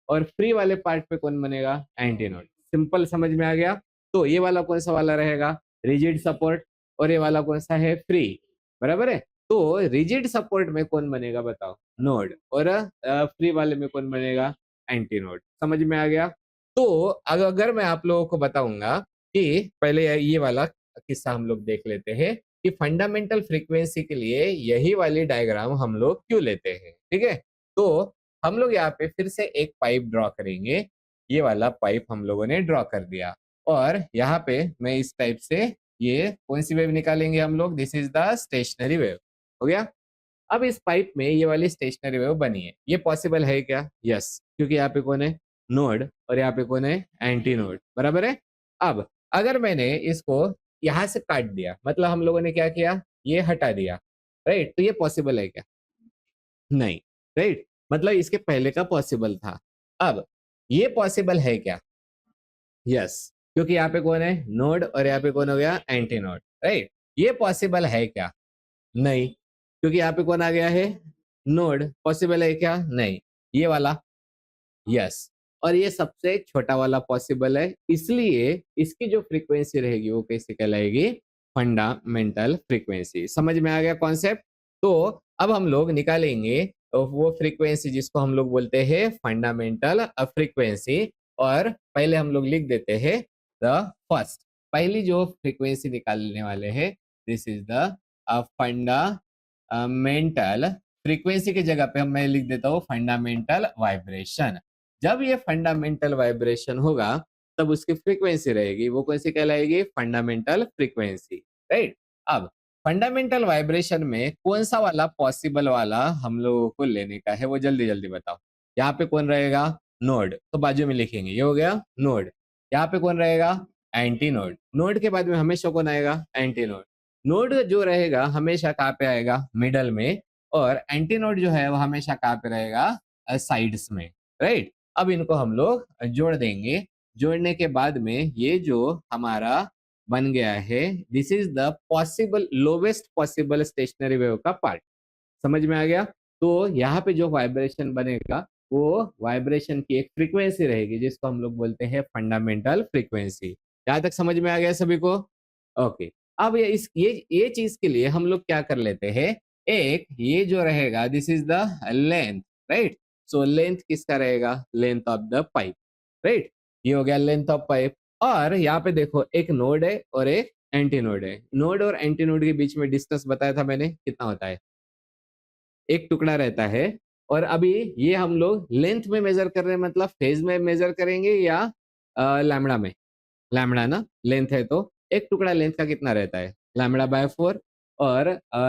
और फ्री वाले पार्ट पे कौन बनेगा? Anti node. सिंपल, समझ में आ गया? तो ये वाला कौन सा वाला रहेगा? Rigid support. और ये वाला कौन सा है? फ्री, बराबर है। तो रिजिड सपोर्ट में कौन बनेगा बताओ? नोड। और फ्री वाले में कौन बनेगा? Anti node. समझ में आ गया? तो अगर मैं आप लोगों को बताऊंगा कि पहले ये वाला किस्सा हम लोग देख लेते हैं कि फंडामेंटल फ्रीक्वेंसी के लिए यही वाली डायग्राम हम लोग क्यों लेते हैं, ठीक है। तो हम लोग यहाँ पे फिर से एक पाइप ड्रॉ करेंगे। ये वाला पाइप हम लोगों ने ड्रॉ कर दिया, और यहाँ पे मैं इस टाइप से ये कौन सी वेव निकालेंगे हम लोग? This is the stationary wave, हो गया। अब इस पाइप में ये वाली स्टेशनरी वेव बनी है, ये पॉसिबल है क्या? यस, क्योंकि यहाँ पे कौन है? नोड, और यहाँ पे कौन है? एंटी नोड, बराबर है। अब अगर मैंने इसको यहाँ से काट दिया, मतलब हम लोगों ने क्या किया? ये हटा दिया, राइट। तो ये पॉसिबल है क्या? नहीं, राइट। मतलब इसके पहले का पॉसिबल था। अब ये पॉसिबल है क्या? यस, क्योंकि यहाँ पे कौन है? नोड, और यहाँ पे कौन हो गया? Anti node, right. ये पॉसिबल है क्या? नहीं, क्योंकि यहाँ पे कौन आ गया है? नोड। पॉसिबल है क्या? नहीं। ये वाला? यस। और ये सबसे छोटा वाला पॉसिबल है, इसलिए इसकी जो फ्रीक्वेंसी रहेगी वो कैसे कहलाएगी? Fundamental frequency. समझ में आ गया कॉन्सेप्ट? तो अब हम लोग निकालेंगे वो फ्रीक्वेंसी जिसको हम लोग बोलते हैं फंडामेंटल फ्रीक्वेंसी। और पहले हम लोग लिख देते हैं द फर्स्ट, पहली जो फ्रीक्वेंसी निकालने वाले हैं, this is the fundamental frequency की जगह पे मैं लिख देता हूँ फंडामेंटल वाइब्रेशन। जब ये फंडामेंटल वाइब्रेशन होगा, तब उसकी फ्रीक्वेंसी रहेगी, वो कौन सी कहलाएगी? Fundamental frequency, right. अब फंडामेंटल वाइब्रेशन में कौन सा वाला पॉसिबल वाला हम लोगों को लेने का है, वो जल्दी जल्दी बताओ। यहाँ पे कौन रहेगा? नोड, तो बाजू में लिखेंगे, ये हो गया नोड। यहाँ पे कौन रहेगा? Anti node. नोड के बाद में हमेशा कौन आएगा? Anti node. नोड जो रहेगा हमेशा कहाँ पे आएगा? मिडल में। और एंटी नोड जो है वो हमेशा कहाँ पे रहेगा? साइड्स में, राइट। अब इनको हम लोग जोड़ देंगे। जोड़ने के बाद में ये जो हमारा बन गया है, this is the possible lowest possible stationary wave का पार्ट। समझ में आ गया? तो यहाँ पे जो वाइब्रेशन बनेगा वो वाइब्रेशन की एक फ्रीक्वेंसी रहेगी जिसको हम लोग बोलते हैं फंडामेंटल फ्रीक्वेंसी। यहाँ तक समझ में आ गया सभी को? ओके। अब ये चीज के लिए हम लोग क्या कर लेते हैं, एक ये जो रहेगा this is the length, right. So length किसका रहेगा? Length of the pipe, right. ये हो गया लेंथ ऑफ पाइप। और यहाँ पे देखो एक नोड है और एक एंटी नोड है। नोड और एंटी नोड के बीच में डिस्टेंस बताया था मैंने, कितना होता है? एक टुकड़ा रहता है। और अभी ये हम लोग लेंथ में मेजर कर रहे हैं, मतलब फेज में मेजर करेंगे या लैम्बडा में? लैम्बडा ना, लेंथ है तो एक टुकड़ा लेंथ का कितना रहता है? λ/4। और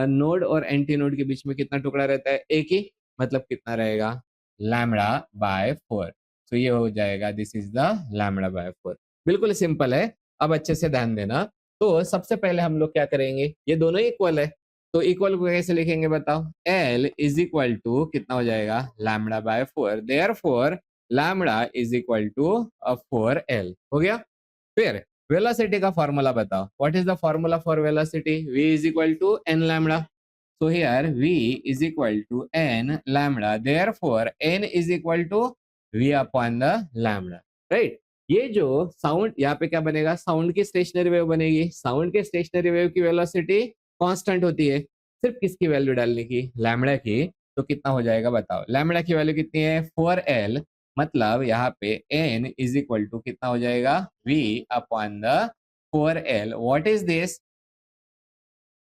नोड और एंटी नोड के बीच में कितना टुकड़ा रहता है? एक ही, मतलब कितना रहेगा? λ/4। तो ये हो जाएगा दिस इज द λ/4। बिल्कुल सिंपल है। अब अच्छे से ध्यान देना। तो सबसे पहले हम लोग क्या करेंगे, ये दोनों इक्वल है, तो इक्वल को कैसे लिखेंगे बताओ? L इज इक्वल टू कितना हो जाएगा? λ/4। Therefore lambda is equal to 4L हो गया। फिर वेलोसिटी का फॉर्मूला बताओ। What is the formula for velocity? v is equal to n lambda. So here v is equal to n lambda, therefore n is equal to v upon the lambda, right. ये जो sound यहाँ पे क्या बनेगा? Sound की stationary wave बनेगी। Sound के stationary wave की वेलोसिटी कांस्टेंट होती है, सिर्फ किसकी वैल्यू डालने की? लैम्बडा की। तो कितना हो जाएगा बताओ? लैम्बडा की वैल्यू कितनी है? 4L। मतलब यहाँ पे n इज इक्वल टू कितना हो जाएगा? v upon the 4L। What is this?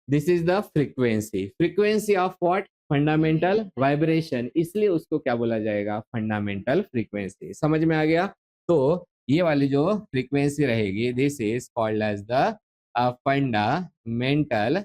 This is the frequency. Frequency of what? Fundamental vibration, इसलिए उसको क्या बोला जाएगा? Fundamental frequency. समझ में आ गया? तो ये वाली जो फ्रीक्वेंसी रहेगी this is called as the fundamental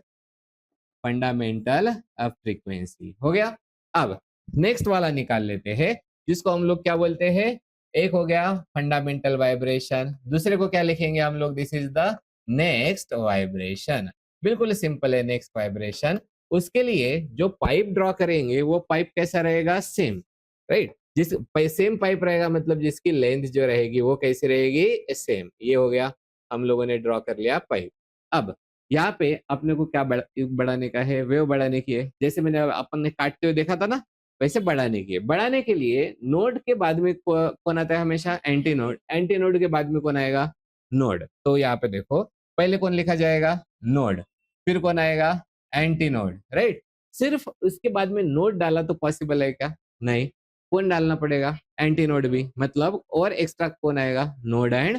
fundamental frequency. हो गया। अब नेक्स्ट वाला निकाल लेते हैं, जिसको हम लोग क्या बोलते हैं? एक हो गया फंडामेंटल वाइब्रेशन, दूसरे को क्या लिखेंगे हम लोग? This is the next vibration. बिल्कुल सिंपल है नेक्स्ट वाइब्रेशन। उसके लिए जो पाइप ड्रॉ करेंगे वो पाइप कैसा रहेगा? Same, right. जिस सेम पाइप रहेगा मतलब जिसकी लेंथ जो रहेगी वो कैसी रहेगी? सेम। ये हो गया, हम लोगों ने ड्रॉ कर लिया पाइप। अब यहाँ पे अपने को क्या बढ़ाने का है? वेव बढ़ाने की है। जैसे मैंने अपन ने काटते हुए देखा था ना, वैसे बढ़ाने की है। बढ़ाने के लिए नोड के बाद में कौन आता है? हमेशा एंटी नोड। एंटी नोड के बाद में कौन आएगा? नोड। तो यहाँ पे देखो, पहले कौन लिखा जाएगा? नोड। फिर कौन आएगा? Anti node, right. सिर्फ उसके बाद में नोड डाला तो पॉसिबल है क्या? नहीं। कौन डालना पड़ेगा? एंटी नोड भी। मतलब और एक्स्ट्रा कौन आएगा? Node and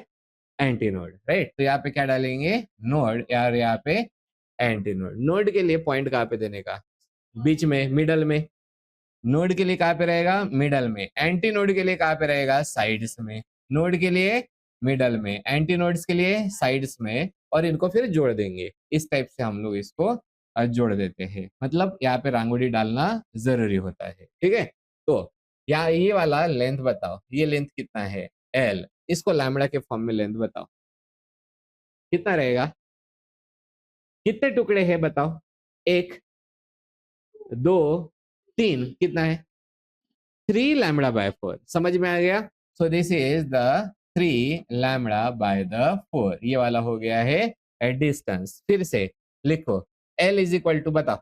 anti node, right. तो यहाँ पे क्या डालेंगे? नोड, यार यहाँ पे एंटी नोड। नोड के लिए पॉइंट कहाँ पे देने का? बीच में, मिडल में। नोड के लिए कहाँ पे रहेगा? मिडल में। एंटी नोड के लिए कहाँ पे रहेगा? साइड्स में। नोड के लिए मिडल में, एंटी नोड्स के लिए साइड्स में। और इनको फिर जोड़ देंगे। इस टाइप से हम लोग इसको जोड़ देते हैं। मतलब यहाँ पे रांगोली डालना जरूरी होता है, ठीक है। तो यहाँ ये वाला लेंथ बताओ, ये लेंथ कितना है? L। इसको लैम्बडा के फॉर्म में लेंथ बताओ कितना रहेगा? कितने टुकड़े हैं बताओ? एक, दो, तीन, कितना है? 3 λ/4। समझ में आ गया? सो दिस इज द 3 λ/4। ये वाला हो गया है डिस्टेंस। फिर से लिखो, L इज इक्वल टू बताओ,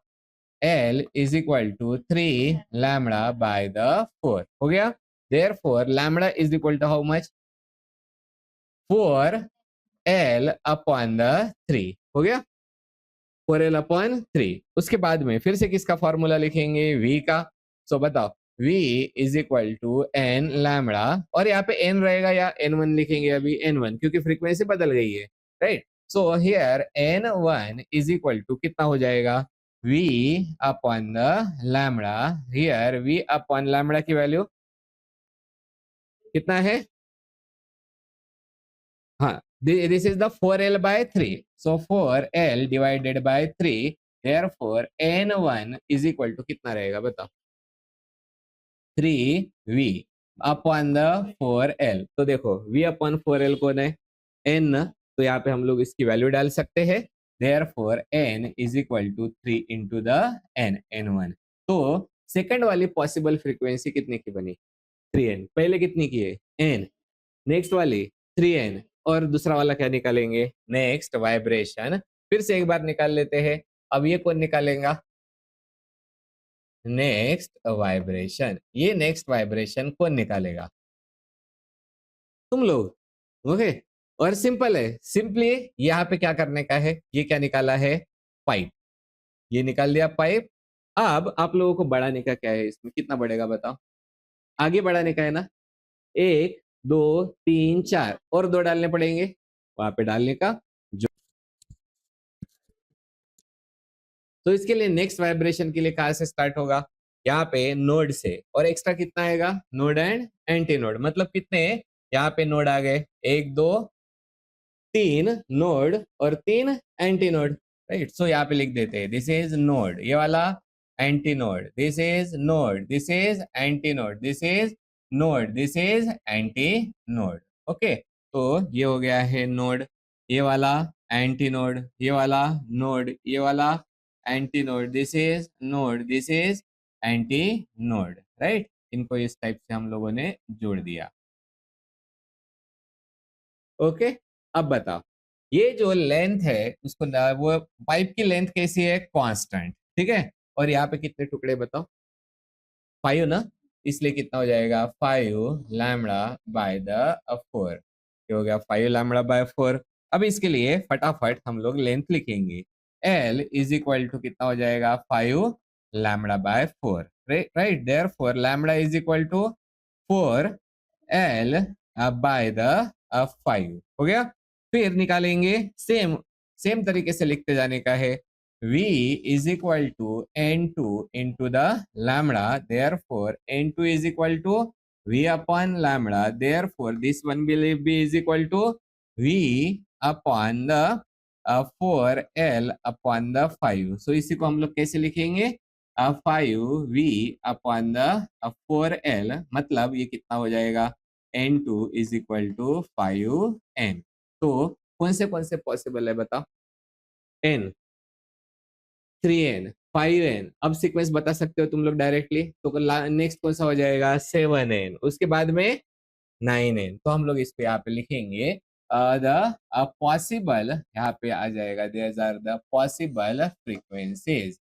L इज इक्वल टू 3 λ/4 हो गया। Therefore lambda is equal to how much? 4L upon the 3 हो गया। 4L/3। उसके बाद में फिर से किसका फॉर्मूला लिखेंगे? V का। सो बताओ, V is equal to n lambda. और यहाँ पे n रहेगा या n1 लिखेंगे? अभी n1, क्योंकि फ्रीक्वेंसी बदल गई है, right. So here n1 is equal to कितना हो जाएगा? V upon the lambda. Here V upon lambda की वैल्यू कितना है? हाँ, this is the 4l/3, so 4l divided by 3, therefore n1 is equal to कितना रहेगा बताओ? 3v upon the 4l। तो देखो v अपॉन 4l कौन है? n, तो यहाँ पे हम लोग इसकी वैल्यू डाल सकते हैं। Therefore n is equal to 3 into the n1। तो सेकंड वाली पॉसिबल फ्रीक्वेंसी कितने की बनी? 3n। पहले कितनी की है? n। नेक्स्ट वाली 3n। और दूसरा वाला क्या निकालेंगे? Next vibration. फिर से एक बार निकाल लेते हैं। अब ये कौन निकालेगा? Next vibration. ये नेक्स्ट वाइब्रेशन कौन निकालेगा? तुम लोग। ओके। और सिंपल है, सिंपली यहाँ पे क्या करने का है? ये क्या निकाला है? पाइप। ये निकाल दिया पाइप। अब आप लोगों को बढ़ाने का क्या है? इसमें कितना बढ़ेगा बताओ? आगे बढ़ाने का है ना? 1 2 3 4 और 2 डालने पड़ेंगे वहां पे डालने का। जो तो इसके लिए नेक्स्ट वाइब्रेशन के लिए कहाँ से स्टार्ट होगा? यहाँ पे नोड से। और एक्स्ट्रा कितना आएगा? Node and anti node. मतलब कितने? यहाँ पे नोड आ गए 1 2 3 नोड और 3 एंटी नोड। राइट, सो यहाँ पे लिख देते हैं दिस इज नोड, ये वाला anti node, this is node, this is anti node, this is node, this is anti node. Okay, तो ये हो गया है नोड, ये वाला एंटी नोड, ये वाला नोड, ये वाला anti node, this is node, this is anti node. Right, इनको इस टाइप से हम लोगों ने जोड़ दिया। ओके, अब बताओ ये जो लेंथ है उसको वो पाइप की लेंथ कैसी है? कांस्टेंट। ठीक है, और यहाँ पे कितने टुकड़े बताओ? 5 ना, इसलिए कितना हो जाएगा? 5λ/4। ये हो गया 5λ/4। अब इसके लिए फटाफट हम लोग लेंथ लिखेंगे। L इज इक्वल टू कितना हो जाएगा? 5λ/4। Right, therefore lambda is equal to 4l by the 5। हो गया। फिर निकालेंगे, सेम सेम तरीके से लिखते जाने का है। v is equal to n2 into the lambda, therefore n2 is equal to v upon lambda, therefore this one will be is equal to v upon the 4l upon the 5। so इसी को हम लोग कैसे लिखेंगे? 5v upon the 4l, मतलब ये कितना हो जाएगा? n2 is equal to 5n। तो कौन से पॉसिबल है बताओ? n, 3n, 5n। अब सीक्वेंस बता सकते हो तुम लोग डायरेक्टली? तो नेक्स्ट कौन सा हो जाएगा? 7n, उसके बाद में 9n। तो हम लोग इसको यहाँ पे लिखेंगे द पॉसिबल, यहाँ पे आ जाएगा there are the possible frequencies.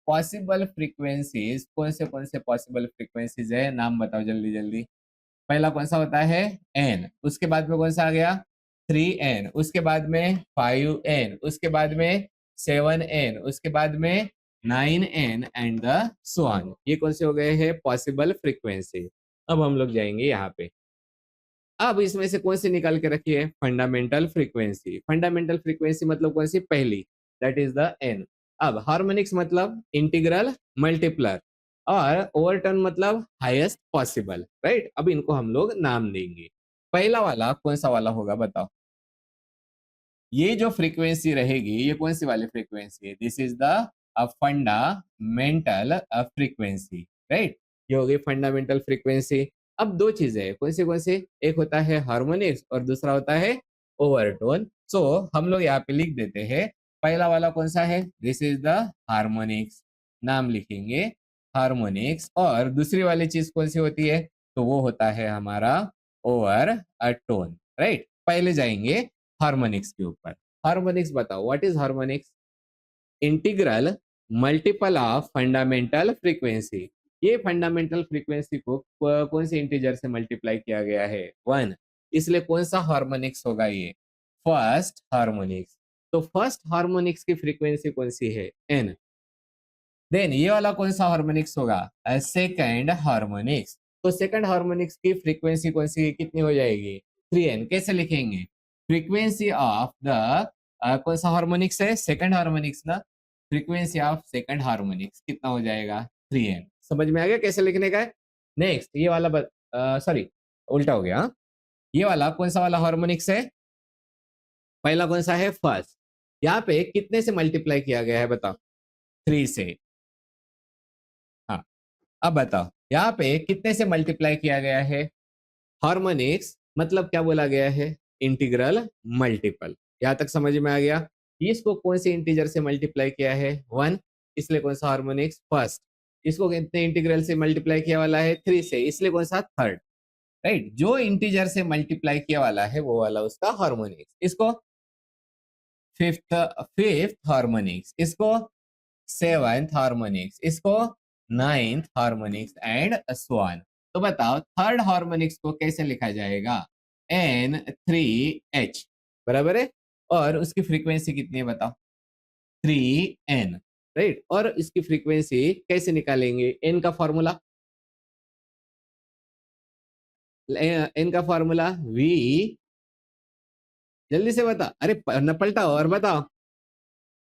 Possible frequencies कौन से पॉसिबल फ्रीक्वेंसीज है? नाम बताओ जल्दी जल्दी। पहला कौन सा होता है? n। उसके बाद में कौन सा आ गया? 3n। उसके बाद में 5n। उसके बाद में 7n। उसके बाद में 9n and the so on. ये कौन से हो गए हैं? Possible frequency. अब हम लोग जाएंगे यहाँ पे। अब इसमें से कौन सी निकाल के रखी है? Fundamental frequency. फंडामेंटल फ्रीक्वेंसी मतलब कौन सी? पहली, दैट इज द n। अब हार्मोनिक्स मतलब इंटीग्रल मल्टीप्लर, और ओवरटर्न मतलब हाईएस्ट पॉसिबल। राइट, अब इनको हम लोग नाम देंगे। पहला वाला कौन सा वाला होगा बताओ? ये जो फ्रीक्वेंसी रहेगी ये कौन सी वाली फ्रीक्वेंसी है? This is the fundamental frequency. Right, ये हो गई फंडामेंटल फ्रीक्वेंसी। अब दो चीजें हैं, कौन से? एक होता है हार्मोनिक्स और दूसरा होता है ओवरटोन। सो हम लोग यहाँ पे लिख देते हैं। पहला वाला कौन सा है? दिस इज द हार्मोनिक्स, नाम लिखेंगे हार्मोनिक्स। और दूसरी वाली चीज कौन सी होती है? तो वो होता है हमारा ओवर टोन। राइट, पहले जाएंगे हार्मोनिक्स के ऊपर। हार्मोनिक्स बताओ, what is harmonics? Integral multiple of fundamental frequency. ये फंडामेंटल फ्रीक्वेंसी को कौन से इंटीजर से मल्टीप्लाई किया गया है? 1। इसलिए कौन सा हार्मोनिक्स होगा? ये फर्स्ट हार्मोनिक्स। तो फर्स्ट हार्मोनिक्स की फ्रीक्वेंसी कौन सी है? n। देन ये वाला कौन सा हार्मोनिक्स होगा? Second harmonics. तो सेकंड हार्मोनिक्स की फ्रीक्वेंसी कौन सी कितनी हो जाएगी? 3n। कैसे लिखेंगे? फ्रीक्वेंसी ऑफ द कौन सा हार्मोनिक्स है? सेकंड हार्मोनिक्स ना। फ्रीक्वेंसी ऑफ सेकंड हार्मोनिक्स कितना हो जाएगा? 3n। समझ में आ गया कैसे लिखने का है? नेक्स्ट ये वाला सॉरी, उल्टा हो गया। ये वाला कौन सा वाला हार्मोनिक्स है? पहला कौन सा है? फर्स्ट। यहाँ पे कितने से मल्टीप्लाई किया गया है बताओ? 3 से। हाँ, अब बताओ यहाँ पे कितने से मल्टीप्लाई किया गया है? हार्मोनिक्स मतलब क्या बोला गया है? Integral multiple. यहाँ तक समझ में आ गया? इसको कौन से इंटीजर से मल्टीप्लाई किया है? 1, इसलिए कौन सा हार्मोनिक्स? फर्स्ट। इसको कितने इंटीग्रल से मल्टीप्लाई किया वाला है? 3 से, इसलिए कौन सा? थर्ड। राइट, जो इंटीजर से मल्टीप्लाई किया वाला है वो वाला उसका हार्मोनिक्स। इसको फिफ्थ फिफ्थ हार्मोनिक्स, इसको सेवंथ हार्मोनिक्स, इसको ninth harmonics and so on. तो बताओ थर्ड हार्मोनिक्स को कैसे लिखा जाएगा? N3H, बराबर है। और उसकी फ्रीक्वेंसी कितनी है बताओ? 3N, right. और इसकी फ्रीक्वेंसी कैसे निकालेंगे? N का फॉर्मूला, N का फॉर्मूला V, जल्दी से बता, अरे न पलटाओ और बताओ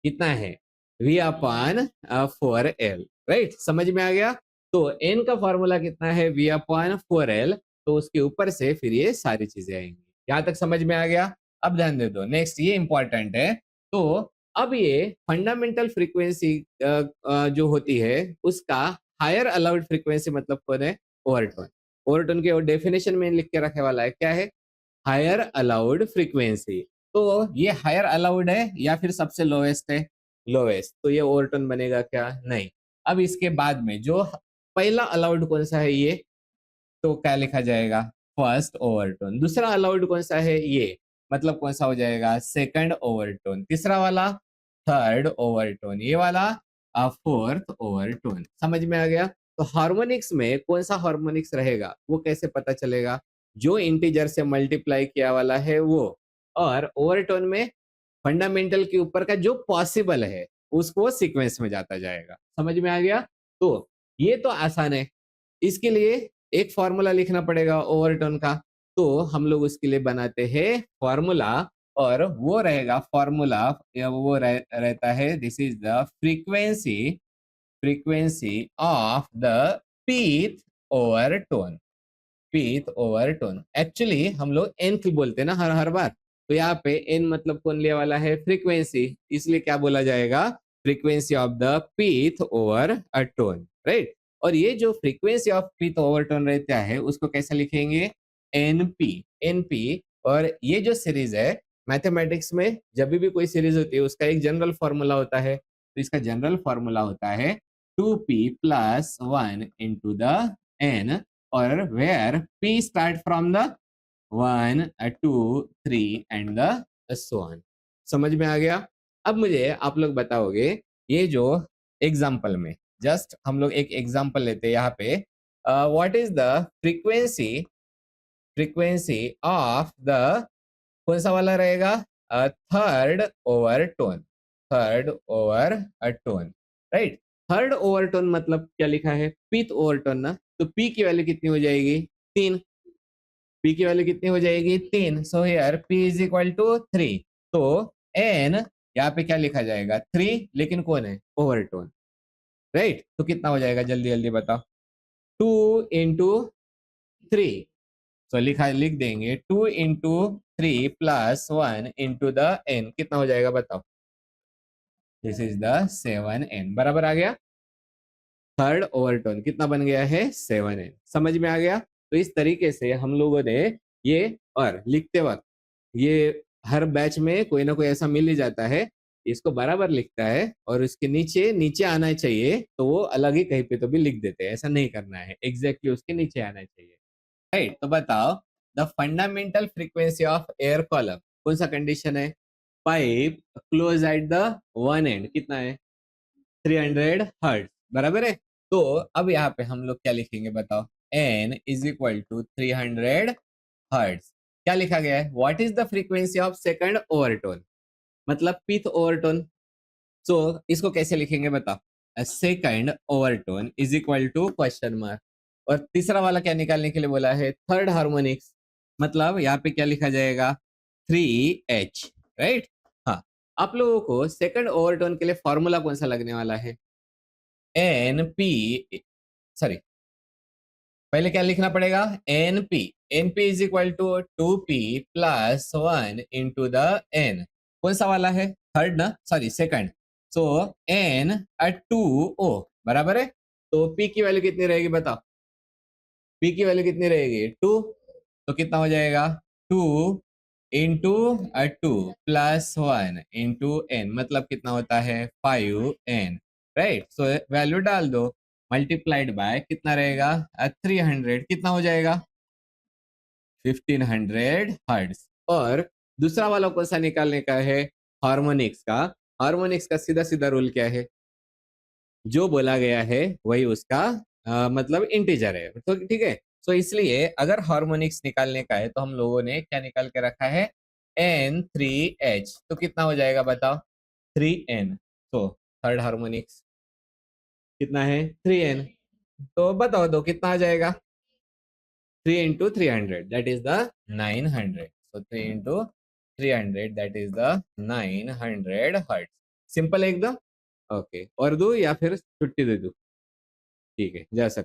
कितना है? V upon 4L, right. समझ में आ गया? तो N का फॉर्मूला कितना है? V upon 4L। तो उसके ऊपर से फिर ये सारी चीजें आएंगी। यहाँ तक समझ में आ गया? अब ध्यान दे दो, नेक्स्ट ये इंपॉर्टेंट है। तो अब ये फंडामेंटल फ्रीक्वेंसी जो होती है उसका हायर अलाउड फ्रीक्वेंसी मतलब कौन है? ओवरटोन। ओवरटोन के डेफिनेशन में लिख के रखे वाला है, क्या है? Higher allowed frequency. तो ये हायर अलाउड है या फिर सबसे लोएस्ट है? लोएस्ट। तो ये ओवरटोन बनेगा क्या? नहीं। अब इसके बाद में जो पहला अलाउड कौन सा है? ये तो क्या लिखा जाएगा? First overtone. दूसरा अलाउड कौन सा है? ये मतलब कौन सा हो जाएगा? Second overtone. तीसरा वाला थर्ड ओवरटोन, ये वाला फोर्थ ओवरटोन। समझ में आ गया? तो हार्मोनिक्स में कौन सा हार्मोनिक्स रहेगा वो कैसे पता चलेगा? जो इंटीजर से मल्टीप्लाई किया वाला है वो, और ओवरटोन में फंडामेंटल के ऊपर का जो पॉसिबल है उसको सीक्वेंस में जाता जाएगा। समझ में आ गया? तो ये तो आसान है। इसके लिए एक फॉर्मूला लिखना पड़ेगा ओवरटोन का, तो हम लोग उसके लिए बनाते हैं फॉर्मूला। और वो रहेगा फॉर्मूला, वो रहता है, this is the frequency, frequency of the pith overtone. Pith overtone actually हम लोग एन बोलते हैं ना हर बार। तो यहाँ पे एन मतलब कौन लिया वाला है? फ्रीक्वेंसी। इसलिए क्या बोला जाएगा? Frequency of the pith over a tone, right. और ये जो frequency of pith over tone रहता है उसको कैसे लिखेंगे? एनपी। एनपी। और ये जो सीरीज है मैथमेटिक्स में, जब भी कोई सीरीज होती है उसका एक जनरल फॉर्मूला होता है। तो इसका जनरल फॉर्मूला होता है 2p+1 इंटू द एन, और where p start from the 1, 2, 3 and the so on। समझ में आ गया? अब मुझे आप लोग बताओगे, ये जो एग्जाम्पल में जस्ट हम लोग एक एग्जाम्पल लेते हैं यहाँ पे, what is the frequency, frequency of the, कौन सा वाला रहेगा? Third over tone. Third over a tone, right. Third over tone मतलब क्या लिखा है? पीथ ओवर टोन ना। तो पी की वैल्यू कितनी हो जाएगी? 3। पी की वैल्यू कितनी हो जाएगी? 3। So here P is equal to 3। तो एन यहाँ पे क्या लिखा जाएगा? 3, लेकिन कौन है? Overtone, right. तो कितना हो जाएगा? जल्दी जल्दी बताओ। 2 इंटू 3। सो लिख देंगे 2 इंटू 3+1 इंटू द एन। कितना हो जाएगा बताओ? This is the 7n। बराबर आ गया? थर्ड ओवरटोन कितना बन गया है? 7n। समझ में आ गया? तो इस तरीके से हम लोगों ने ये, और लिखते वक्त ये हर बैच में कोई ना कोई ऐसा मिल ही जाता है, इसको बराबर लिखता है और उसके नीचे नीचे आना चाहिए तो वो अलग ही कहीं पे तो भी लिख देते हैं। ऐसा नहीं करना है, एग्जैक्टली उसके नीचे आना चाहिए, राइट। तो बताओ the fundamental frequency of air column, कौन सा कंडीशन है? Pipe close at the one and, कितना है? 300 हर्ट्ज, बराबर है। तो अब यहाँ पे हम लोग क्या लिखेंगे बताओ? n is equal to 300 hertz. क्या लिखा गया है? What is the frequency of second overtone, मतलब पीथ ओवरटोन। सो इसको कैसे लिखेंगे बताओ? Second overtone is equal to question mark. और तीसरा वाला क्या निकालने के लिए बोला है? थर्ड हार्मोनिक्स, मतलब यहाँ पे क्या लिखा जाएगा? 3h, right. हाँ, आप लोगों को सेकंड ओवरटोन के लिए फॉर्मूला कौन सा लगने वाला है? एन पी, सॉरी, पहले क्या लिखना पड़ेगा, NP, NP is equal to 2p plus 1 into the N. कौन सा वाला है, थर्ड ना, sorry second. So N at 2o बराबर है। तो p की वैल्यू कितनी रहेगी बताओ, p की वैल्यू कितनी रहेगी 2, तो कितना हो जाएगा 2 इंटू 2 प्लस 1 इंटू एन, मतलब कितना होता है 5n, राइट। सो वैल्यू डाल दो, मल्टीप्लाइड बाय कितना रहेगा 300, कितना हो जाएगा 1500 हर्ट्ज। और दूसरा वाला कौन सा निकालने का है, हार्मोनिक्स का। हार्मोनिक्स का सीधा सीधा रूल क्या है, जो बोला गया है वही उसका मतलब इंटीजर है, तो ठीक है। सो इसलिए अगर हार्मोनिक्स निकालने का है तो हम लोगों ने क्या निकाल के रखा है, N3H, तो कितना हो जाएगा बताओ 3n। तो थर्ड हार्मोनिक्स कितना है 3n, तो बताओ दो कितना आ जाएगा 3 into 300 that is the 900, so 3 into 300 that is the 900 hertz। Simple एकदम, ओके। और दो या फिर छुट्टी दे दूं, ठीक है जा सकते।